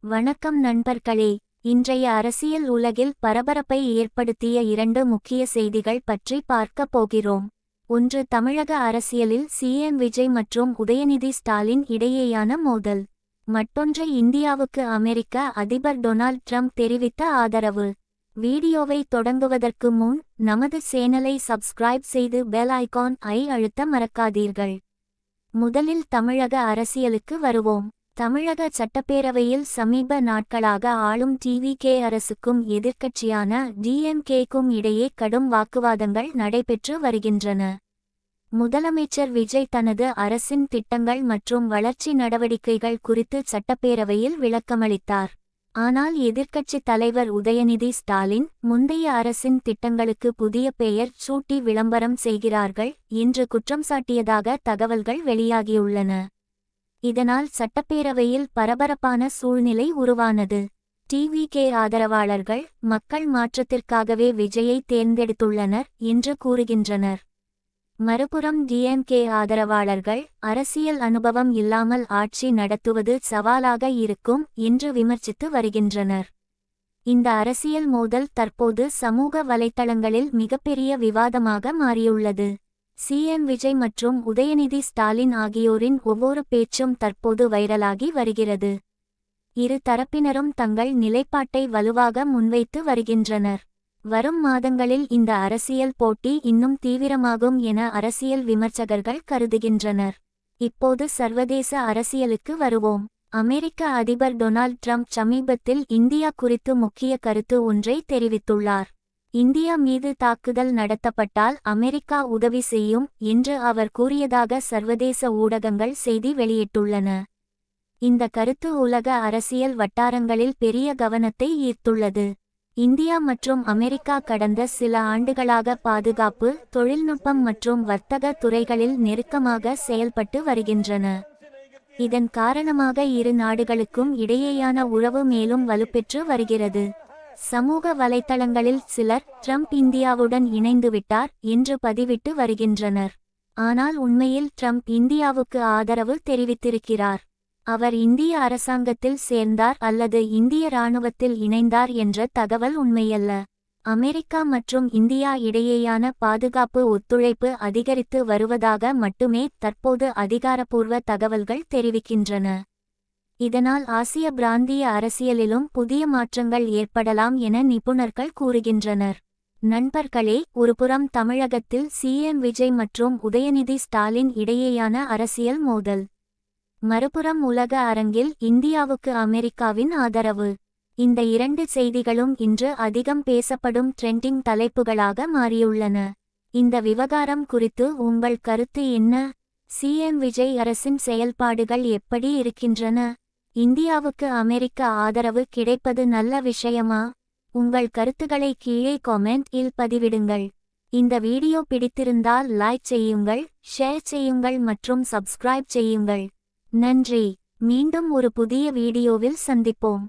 வணக்கம் நண்பர்களே. இன்றைய அரசியல் உலகில் பரபரப்பை ஏற்படுத்திய இரண்டு முக்கிய செய்திகள் பற்றி பார்க்கப் போகிறோம். ஒன்று, தமிழக அரசியலில் சிஎம் விஜய் மற்றும் உதயநிதி ஸ்டாலின் இடையேயான மோதல். மற்றொன்று, இந்தியாவுக்கு அமெரிக்க அதிபர் டொனால்ட் ட்ரம்ப் தெரிவித்த ஆதரவு. வீடியோவை தொடங்குவதற்கு முன் நமது சேனலை சப்ஸ்கிரைப் செய்து பெல் ஐகான்-ஐ அழுத்த மறக்காதீர்கள். முதலில் தமிழக அரசியலுக்கு வருவோம். தமிழக சட்டப்பேரவையில் சமீப நாட்களாக ஆளும் டிவிகே அரசுக்கும் எதிர்க்கட்சியான டிஎம்கேக்கும் இடையே கடும் வாக்குவாதங்கள் நடைபெற்று வருகின்றன. முதலமைச்சர் விஜய் தனது அரசின் திட்டங்கள் மற்றும் வளர்ச்சி நடவடிக்கைகள் குறித்து சட்டப்பேரவையில் விளக்கமளித்தார். ஆனால் எதிர்க்கட்சித் தலைவர் உதயநிதி ஸ்டாலின் முந்தைய அரசின் திட்டங்களுக்கு புதிய பெயர் சூட்டி விளம்பரம் செய்கிறார்கள் என்று குற்றம் சாட்டியதாக தகவல்கள் வெளியாகியுள்ளன. இதனால் சட்டப்பேரவையில் பரபரப்பான சூழ்நிலை உருவானது. டிவிகே ஆதரவாளர்கள் மக்கள் மாற்றத்திற்காகவே விஜயை தேர்ந்தெடுத்துள்ளனர் என்று கூறுகின்றனர். மறுபுறம் டிஎம்கே ஆதரவாளர்கள் அரசியல் அனுபவம் இல்லாமல் ஆட்சி நடத்துவது சவாலாக இருக்கும் என்று விமர்சித்து வருகின்றனர். இந்த அரசியல் மோதல் தற்போது சமூக வலைத்தளங்களில் மிகப்பெரிய விவாதமாக மாறியுள்ளது. சிஎம் விஜய் மற்றும் உதயநிதி ஸ்டாலின் ஆகியோரின் ஒவ்வொரு பேச்சும் தற்போது வைரலாகி வருகிறது. இரு தரப்பினரும் தங்கள் நிலைப்பாட்டை வலுவாக முன்வைத்து வருகின்றனர். வரும் மாதங்களில் இந்த அரசியல் போட்டி இன்னும் தீவிரமாகும் என அரசியல் விமர்சகர்கள் கருதுகின்றனர். இப்போது சர்வதேச அரசியலுக்கு வருவோம். அமெரிக்க அதிபர் டொனால்ட் ட்ரம்ப் சமீபத்தில் இந்தியா குறித்து முக்கிய கருத்து ஒன்றை தெரிவித்துள்ளார். இந்தியா மீது தாக்குதல் நடத்தப்பட்டால் அமெரிக்கா உதவி செய்யும் என்று அவர் கூறியதாக சர்வதேச ஊடகங்கள் செய்தி வெளியிட்டுள்ளன. இந்த கருத்து உலக அரசியல் வட்டாரங்களில் பெரிய கவனத்தை ஈர்த்துள்ளது. இந்தியா மற்றும் அமெரிக்கா கடந்த சில ஆண்டுகளாக பாதுகாப்பு, தொழில்நுட்பம் மற்றும் வர்த்தக துறைகளில் நெருக்கமாக செயல்பட்டு வருகின்றன. இதன் காரணமாக இரு நாடுகளுக்கும் இடையேயான உறவு மேலும் வலுப்பெற்று வருகிறது. சமூக வலைத்தளங்களில் சிலர் ட்ரம்ப் இந்தியாவுடன் இணைந்துவிட்டார் என்று பதிவிட்டு வருகின்றனர். ஆனால் உண்மையில் ட்ரம்ப் இந்தியாவுக்கு ஆதரவு தெரிவித்திருக்கிறார். அவர் இந்திய அரசாங்கத்தில் சேர்ந்தார் அல்லது இந்திய இராணுவத்தில் இணைந்தார் என்ற தகவல் உண்மையல்ல. அமெரிக்கா மற்றும் இந்தியா இடையேயான பாதுகாப்பு ஒத்துழைப்பு அதிகரித்து வருவதாக மட்டுமே தற்போது அதிகாரப்பூர்வ தகவல்கள் தெரிவிக்கின்றன. இதனால் ஆசிய பிராந்திய அரசியலிலும் புதிய மாற்றங்கள் ஏற்படலாம் என நிபுணர்கள் கூறுகின்றனர். நண்பர்களே, ஒருபுறம் தமிழகத்தில் சிஎம் விஜய் மற்றும் உதயநிதி ஸ்டாலின் இடையேயான அரசியல் மோதல். மறுபுறம் உலக அரங்கில் இந்தியாவுக்கு அமெரிக்காவின் ஆதரவு. இந்த இரண்டு செய்திகளும் இன்று அதிகம் பேசப்படும் ட்ரெண்டிங் தலைப்புகளாக மாறியுள்ளன. இந்த விவகாரம் குறித்து உங்கள் கருத்து என்ன? சிஎம் விஜய் அரசின் செயல்பாடுகள் எப்படி இருக்கின்றன? இந்தியாவுக்கு அமெரிக்க ஆதரவு கிடைப்பது நல்ல விஷயமா? உங்கள் கருத்துக்களை கீழே காமெண்ட்-இல் பதிவிடுங்கள். இந்த வீடியோ பிடித்திருந்தால் லைக் செய்யுங்கள், ஷேர் செய்யுங்கள் மற்றும் சப்ஸ்கிரைப் செய்யுங்கள். நன்றி. மீண்டும் ஒரு புதிய வீடியோவில் சந்திப்போம்.